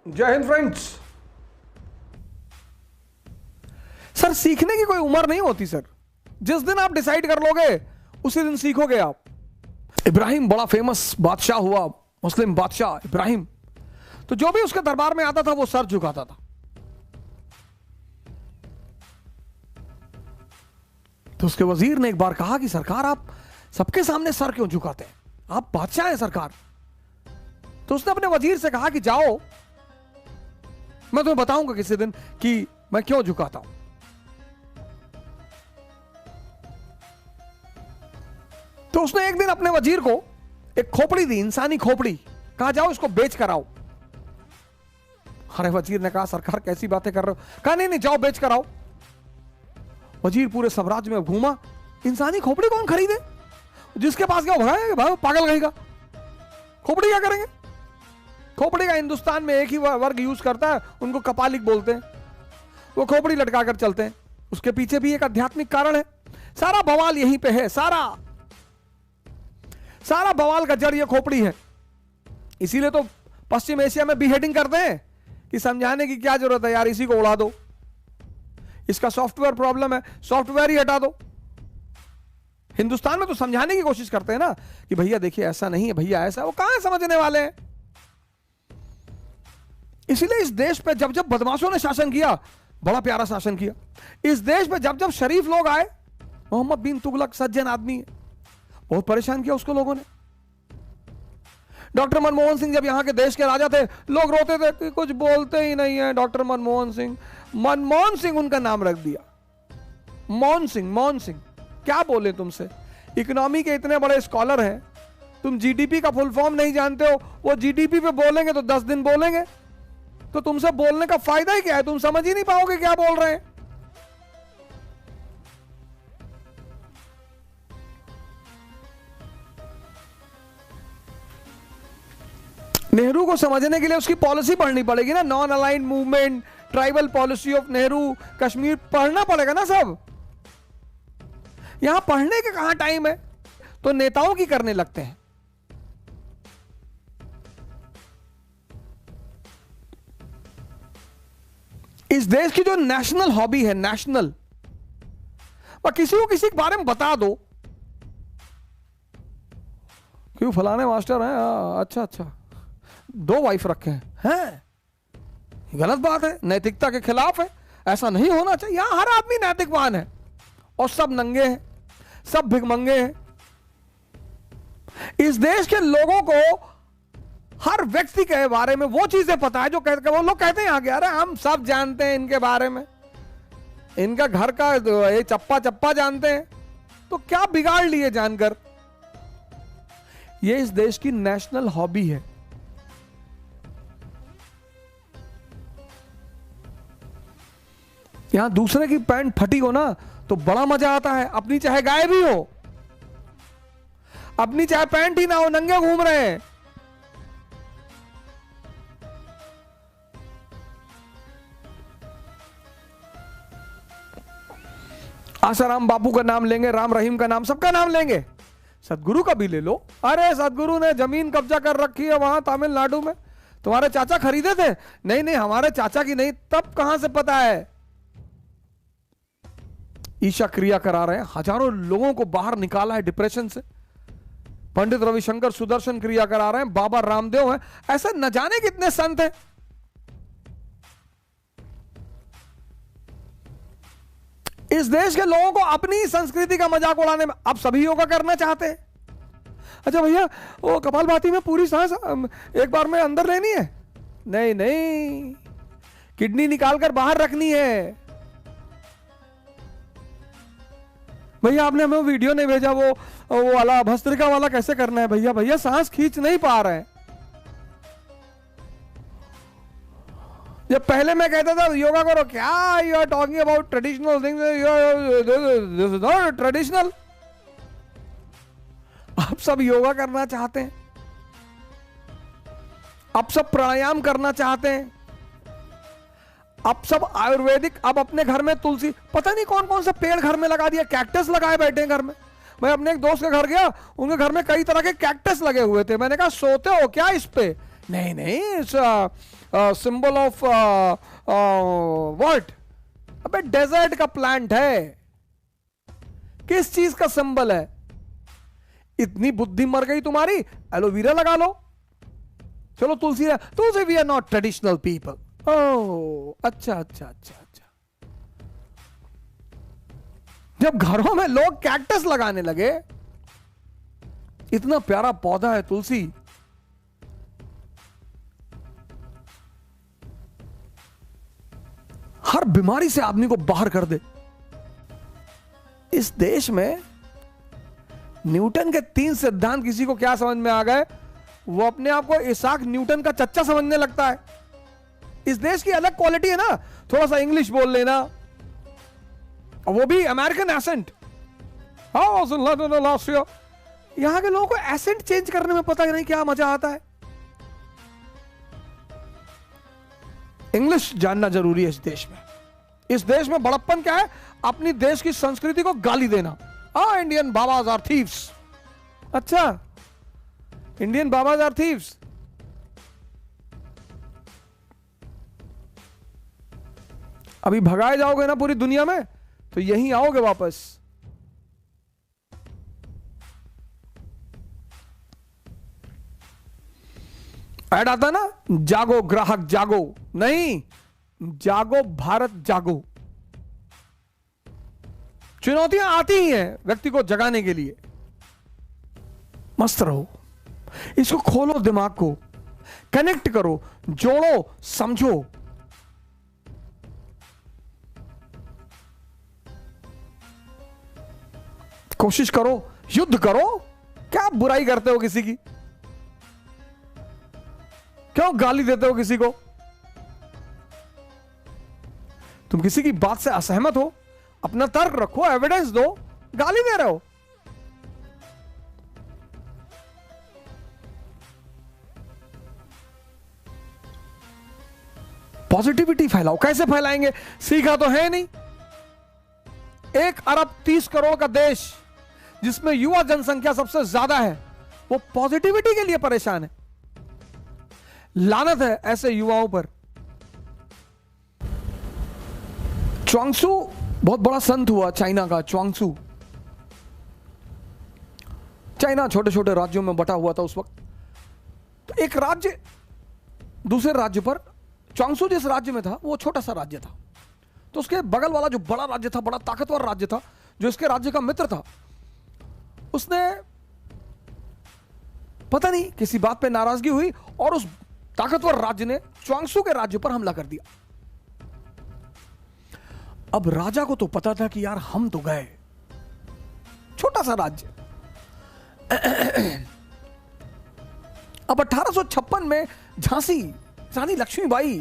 जय Hind friends. Sir सीखने की कोई उम्र नहीं होती सर, जिस दिन आप डिसाइड कर लोगे उसी दिन सीखोगे आप। इब्राहिम बड़ा फेमस बादशाह हुआ, मुस्लिम बादशाह इब्राहिम। तो जो भी उसके दरबार में आता था वो सर झुकाता था। तो उसके वजीर ने एक बार कहा कि सरकार आप सबके सामने सर क्यों झुकाते हैं, आप बादशाह हैं सरकार। तो उसने अपने वजीर से कहा कि जाओ मैं तुम्हें बताऊंगा किसी दिन कि मैं क्यों झुकाता हूं। तो उसने एक दिन अपने वजीर को एक खोपड़ी दी, इंसानी खोपड़ी, कहा जाओ इसको बेच कर आओ। अरे वजीर ने कहा सरकार कैसी बातें कर रहे हो। कहा नहीं नहीं जाओ बेच कर आओ। वजीर पूरे साम्राज्य में घूमा, इंसानी खोपड़ी कौन खरीदे, जिसके पास गया भाई पागल कहेगा, खोपड़ी क्या करेंगे। खोपड़ी का हिंदुस्तान में एक ही वर्ग यूज करता है, उनको कपालिक बोलते हैं। वो खोपड़ी लटका कर चलते हैं। उसके पीछे भी एक आध्यात्मिक कारण है। सारा बवाल यहीं पे है, सारा बवाल का जड़ ये खोपड़ी है। इसीलिए तो पश्चिम एशिया में बीहेडिंग करते हैं कि समझाने की क्या जरूरत है यार, इसी को उड़ा दो, इसका सॉफ्टवेयर प्रॉब्लम है, सॉफ्टवेयर ही हटा दो। हिंदुस्तान में तो समझाने की कोशिश करते हैं ना कि भैया देखिए ऐसा नहीं है, भैया ऐसा, वो कहां समझने वाले हैं। इसीलिए इस देश पे जब जब बदमाशों ने शासन किया, बड़ा प्यारा शासन किया। इस देश पे जब जब शरीफ लोग आए, मोहम्मद बिन तुगलक सज्जन आदमी है, बहुत परेशान किया उसको लोगों ने। डॉक्टर मनमोहन सिंह जब यहां के देश के राजा थे, लोग रोते थे कि कुछ बोलते ही नहीं है डॉक्टर मनमोहन सिंह। मनमोहन सिंह उनका नाम रख दिया, मोहन सिंह। क्या बोले तुमसे, इकोनॉमी के इतने बड़े स्कॉलर हैं, तुम जीडीपी का फुल फॉर्म नहीं जानते हो। वो जीडीपी पे बोलेंगे तो 10 दिन बोलेंगे, तो तुमसे बोलने का फायदा ही क्या है, तुम समझ ही नहीं पाओगे क्या बोल रहे हैं। नेहरू को समझने के लिए उसकी पॉलिसी पढ़नी पड़ेगी ना, non aligned movement, tribal policy of Nehru, Kashmir, पढ़ना पड़ेगा ना सब। यहां पढ़ने का कहां टाइम है, तो नेताओं की करने लगते हैं। इस देश की जो नेशनल हॉबी है, नेशनल, वह किसी को किसी के बारे में बता दो, क्यों फलाने मास्टर हैं, अच्छा 2 वाइफ रखे हैं, गलत बात है, नैतिकता के खिलाफ है, ऐसा नहीं होना चाहिए। यहां हर आदमी नैतिकवान है और सब नंगे हैं, सब भिखमंगे हैं। इस देश के लोगों को हर व्यक्ति के बारे में वो चीजें पता है जो वो लोग कहते हैं आगे, अरे हम सब जानते हैं इनके बारे में, इनका घर का ये चप्पा जानते हैं, तो क्या बिगाड़ लिए जानकर। ये इस देश की नेशनल हॉबी है। यहां दूसरे की पैंट फटी हो ना तो बड़ा मजा आता है, अपनी चाहे गायब ही हो, अपनी चाहे पैंट ही ना हो, नंगे घूम रहे हैं। आसाराम बापू का नाम लेंगे, राम रहीम का नाम, सबका नाम लेंगे, सदगुरु का भी ले लो। अरे सदगुरु ने जमीन कब्जा कर रखी है वहां तमिलनाडु में, तुम्हारे चाचा खरीदे थे। नहीं हमारे चाचा की नहीं, तब कहां से पता है। ईशा क्रिया करा रहे हैं, हजारों लोगों को बाहर निकाला है डिप्रेशन से। पंडित रविशंकर सुदर्शन क्रिया करा रहे हैं, बाबा रामदेव हैं, ऐसे न जाने कितने संत हैं। इस देश के लोगों को अपनी संस्कृति का मजाक उड़ाने में अब सभी योगा करना चाहते हैं। अच्छा भैया वो कपालभाति में पूरी सांस एक बार में अंदर लेनी है, नहीं किडनी निकाल कर बाहर रखनी है। भैया आपने हमें वीडियो नहीं भेजा, वो वाला भस्त्रिका वाला कैसे करना है। भैया सांस खींच नहीं पा रहे हैं। जब पहले मैं कहता था योगा करो, क्या you are talking about traditional things, this is not traditional. आप सब योगा करना चाहते हैं, आप सब प्राणायाम करना चाहते हैं, आप सब आयुर्वेदिक, अब अपने घर में तुलसी, पता नहीं कौन कौन सा पेड़ घर में लगा दिया, कैक्टस लगाए बैठे हैं घर में। मैं अपने एक दोस्त के घर गया, उनके घर में कई तरह के कैक्टस लगे हुए थे। मैंने कहा सोते हो क्या इस पे। नहीं सिंबल ऑफ व्हाट? अबे डेजर्ट का प्लांट है। किस चीज का सिंबल है? इतनी बुद्धि मर गई तुम्हारी, एलोवेरा लगा लो। चलो तुलसी, तुलसी we are not traditional people. ओह अच्छा अच्छा अच्छा अच्छा। जब घरों में लोग कैक्टस लगाने लगे, इतना प्यारा पौधा है तुलसी, हर बीमारी से आदमी को बाहर कर दे। इस देश में न्यूटन के 3 सिद्धांत किसी को क्या समझ में आ गए? वो अपने आप को इसाक न्यूटन का चच्चा समझने लगता है। इस देश की अलग क्वालिटी है ना, थोड़ा सा इंग्लिश बोल लेना, और वो भी अमेरिकन एसेंट। यहां के लोगों को एसेंट चेंज करने में पता नहीं क्या मजा आता है। इंग्लिश जानना जरूरी है इस देश में। इस देश में बड़प्पन क्या है? अपनी देश की संस्कृति को गाली देना। Indian babas are thieves. अच्छा, इंडियन बाबाज आर थीव्स। अभी भगाए जाओगे ना पूरी दुनिया में, तो यहीं आओगे वापस। ऐड आता ना, जागो ग्राहक जागो, नहीं, जागो भारत जागो। चुनौतियां आती ही हैं व्यक्ति को जगाने के लिए। मस्त रहो, इसको खोलो, दिमाग को कनेक्ट करो, जोड़ो, समझो। कोशिश करो, युद्ध करो। क्या बुराई करते हो किसी की? क्यों गाली देते हो किसी को? तुम किसी की बात से असहमत हो, अपना तर्क रखो, एविडेंस दो, गाली दे रहे हो। पॉजिटिविटी फैलाओ। कैसे फैलाएंगे? सीखा तो है नहीं। 1 अरब 30 करोड़ का देश जिसमें युवा जनसंख्या सबसे ज्यादा है, वो पॉजिटिविटी के लिए परेशान है। लानत है ऐसे युवाओं पर। च्वांगसू बहुत बड़ा संत हुआ चाइना का। च्वांगसू, चाइना छोटे छोटे राज्यों में बटा हुआ था उस वक्त। तो एक राज्य दूसरे राज्य पर, च्वांगसू जिस राज्य में था वो छोटा सा राज्य था, तो उसके बगल वाला जो बड़ा राज्य था, बड़ा ताकतवर राज्य था, जो इसके राज्य का मित्र था, उसने पता नहीं किसी बात पे नाराजगी हुई और उस ताकतवर राज्य ने च्वांगसू के राज्य पर हमला कर दिया। अब राजा को तो पता था कि यार हम तो गए, छोटा सा राज्य। अब 1856 में झांसी रानी लक्ष्मीबाई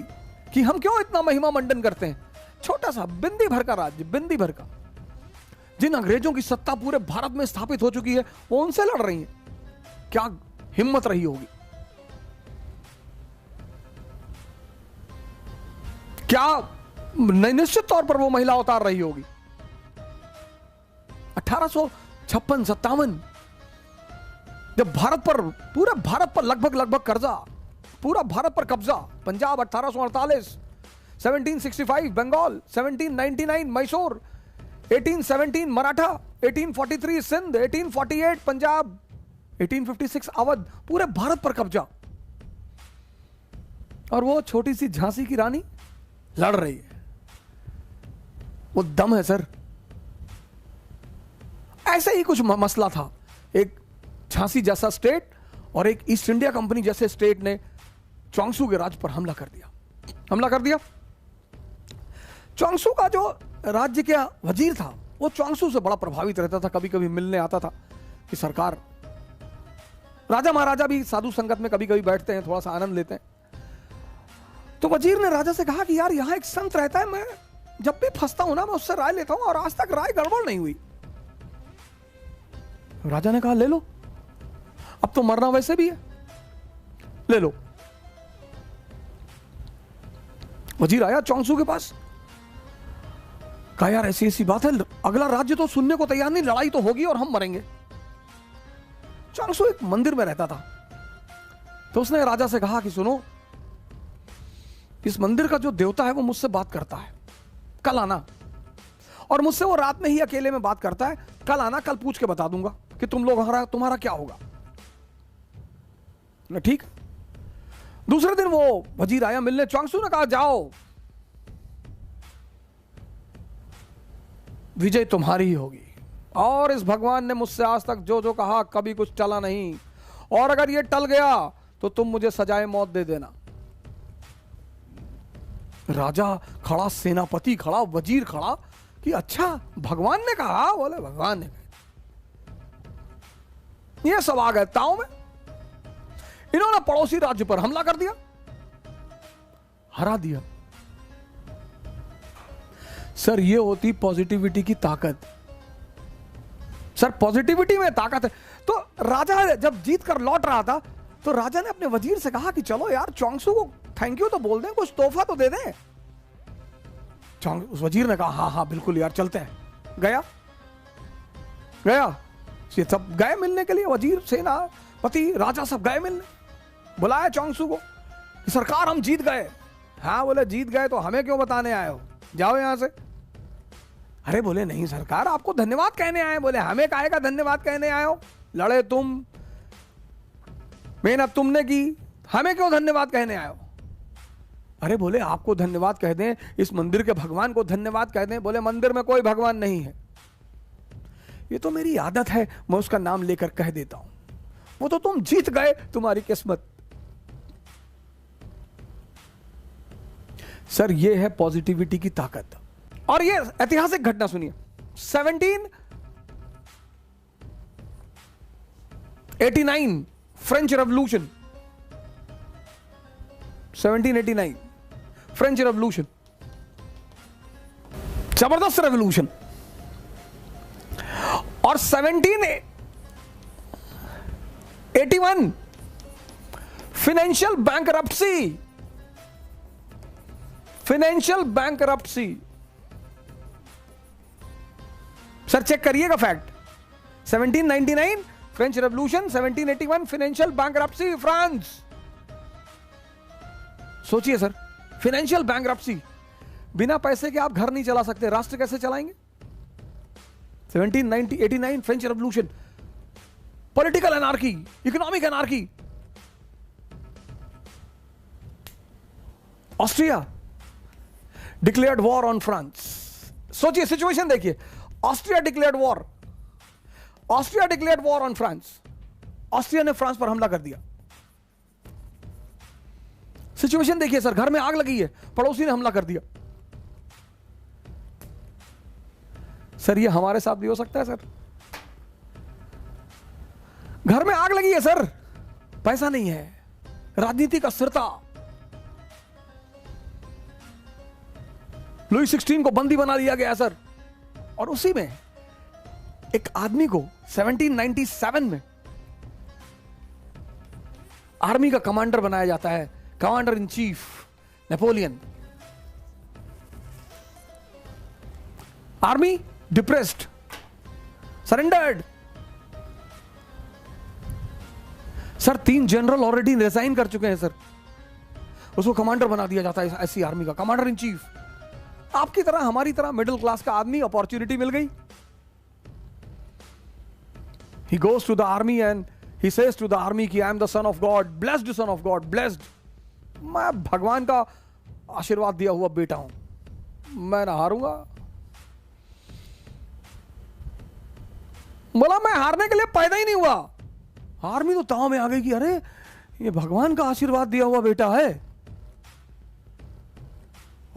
कि हम क्यों इतना महिमा मंडन करते हैं, छोटा सा बिंदी भर का राज्य, बिंदी भर का, जिन अंग्रेजों की सत्ता पूरे भारत में स्थापित हो चुकी है, वो उनसे लड़ रही हैं। क्या हिम्मत रही होगी, क्या निश्चित तौर पर वो महिला उतार रही होगी। 1856-57 जब भारत पर, पूरा भारत पर लगभग कब्जा, पूरा भारत पर कब्जा, पंजाब 1848, 1765 बंगाल, 1799 मैसूर, 1817 मराठा, 1843 सिंध, 1848 पंजाब, 1856 अवध, पूरे भारत पर कब्जा। और वो छोटी सी झांसी की रानी लड़ रही है। वो दम है सर। ऐसे ही कुछ मसला था। एक झांसी जैसा स्टेट और एक ईस्ट इंडिया कंपनी जैसे स्टेट ने च्वांगसू के राज्य पर हमला कर दिया। च्वांगसू का जो राज्य का वजीर था, वो च्वांगसू से बड़ा प्रभावित रहता था, कभी कभी मिलने आता था कि सरकार, राजा महाराजा भी साधु संगत में कभी कभी बैठते हैं, थोड़ा सा आनंद लेते हैं। तो वजीर ने राजा से कहा कि यार यहां एक संत रहता है, मैं जब भी फंसता हूं ना, मैं उससे राय लेता हूं और आज तक राय गड़बड़ नहीं हुई। राजा ने कहा ले लो, अब तो मरना वैसे भी है, ले लो। वजीर आया च्वांगसू के पास, कहा यार ऐसी ऐसी बात है, अगला राज्य तो सुनने को तैयार नहीं, लड़ाई तो होगी और हम मरेंगे। च्वांगसू एक मंदिर में रहता था, तो उसने राजा से कहा कि सुनो, इस मंदिर का जो देवता है वो मुझसे बात करता है, कल आना। और मुझसे वो रात में ही अकेले में बात करता है, कल आना, कल पूछ के बता दूंगा कि तुम्हारा क्या होगा। ठीक। दूसरे दिन वो वजीर आया मिलने, च्वांगसू ने कहा जाओ, विजय तुम्हारी ही होगी। और इस भगवान ने मुझसे आज तक जो जो कहा कभी कुछ टला नहीं, और अगर ये टल गया तो तुम मुझे सजाए मौत दे देना। राजा खड़ा, सेनापति खड़ा, वजीर खड़ा कि अच्छा भगवान ने कहा? बोले भगवान ने कहा। ये सब आ गए ताव में। इन्होंने पड़ोसी राज्य पर हमला कर दिया, हरा दिया। सर ये होती पॉजिटिविटी की ताकत। सर पॉजिटिविटी में ताकत है। तो राजा जब जीत कर लौट रहा था तो राजा ने अपने वजीर से कहा कि चलो यार च्वांगसू को थैंक यू तो बोल दें, कुछ तोहफा तो दे दें। उस वजीर ने कहा हाँ हाँ बिल्कुल यार चलते हैं। गया ये सब गए मिलने के लिए, वजीर, सेनापति, राजा सब गए मिलने। बुलाया च्वांगसू को कि सरकार हम जीत गए। हाँ बोले जीत गए तो हमें क्यों बताने आए हो, जाओ यहां से। अरे बोले नहीं सरकार आपको धन्यवाद कहने आए। बोले हमें काहे का धन्यवाद कहने आए हो, लड़े तुम, मेहनत तुमने की, हमें क्यों धन्यवाद कहने आए हो। अरे बोले आपको धन्यवाद कह दें, इस मंदिर के भगवान को धन्यवाद कह दें। बोले मंदिर में कोई भगवान नहीं है, ये तो मेरी आदत है, मैं उसका नाम लेकर कह देता हूं। वो तो तुम जीत गए, तुम्हारी किस्मत। सर ये है पॉजिटिविटी की ताकत। और ये ऐतिहासिक घटना सुनिए, 1789 फ्रेंच रेवोल्यूशन, 1789 फ्रेंच रेवोल्यूशन, जबरदस्त रेवोल्यूशन। और 1781 financial bankruptcy, financial bankruptcy. Sir check करिएगा fact, 1799 French revolution, 1781 financial bankruptcy France. सोचिए सर, फाइनेंशियल बैंकरप्सी, बिना पैसे के आप घर नहीं चला सकते, राष्ट्र कैसे चलाएंगे। 1789 French revolution, political anarchy, economic anarchy. Austria declared war on France. सोचिए सिचुएशन देखिए, Austria declared war, Austria declared war on France. Austria ने फ्रांस पर हमला कर दिया। सिचुएशन देखिए सर, घर में आग लगी है, पड़ोसी ने हमला कर दिया। सर ये हमारे साथ भी हो सकता है सर। घर में आग लगी है सर, पैसा नहीं है, राजनीति का स्थिरता। लुई 16 को बंदी बना लिया गया सर, और उसी में एक आदमी को 1797 में आर्मी का कमांडर बनाया जाता है, commander in chief Napoleon. Army depressed, surrendered. Sir 3 general already resign कर चुके हैं सर, उसको कमांडर बना दिया जाता है ऐसी आर्मी का, कमांडर इन चीफ। आपकी तरह हमारी तरह मिडिल क्लास का आदमी, अपॉर्चुनिटी मिल गई। He goes to the army and he says to the army कि I am the son of God, blessed son of God, blessed। मैं भगवान का आशीर्वाद दिया हुआ बेटा हूं, मैं ना हारूंगा। बोला मैं हारने के लिए पैदा ही नहीं हुआ। आर्मी तो ताव में आ गई कि अरे ये भगवान का आशीर्वाद दिया हुआ बेटा है।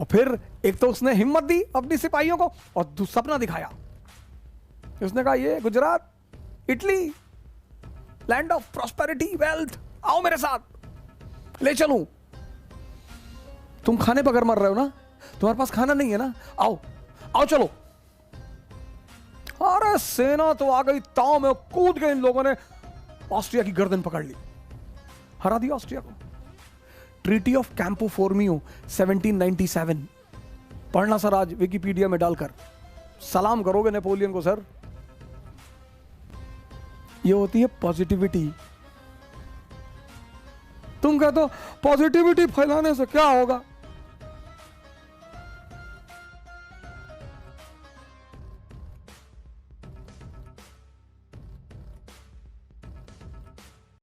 और फिर एक तो उसने हिम्मत दी अपनी सिपाहियों को, और सपना दिखाया। उसने कहा ये Gujarat, Italy, land of prosperity, wealth, आओ मेरे साथ, ले चलूं। तुम खाने बगैर मर रहे हो ना, तुम्हारे पास खाना नहीं है ना, आओ आओ चलो। अरे सेना तो आ गई ताव में, कूद गए इन लोगों ने, ऑस्ट्रिया की गर्दन पकड़ ली, हरा दिया ऑस्ट्रिया को। ट्रीटी ऑफ कैंपो फोर्मियो 1797, पढ़ना सर आज विकिपीडिया में डालकर, सलाम करोगे नेपोलियन को सर। ये होती है पॉजिटिविटी। तुम कहते हो पॉजिटिविटी फैलाने से क्या होगा,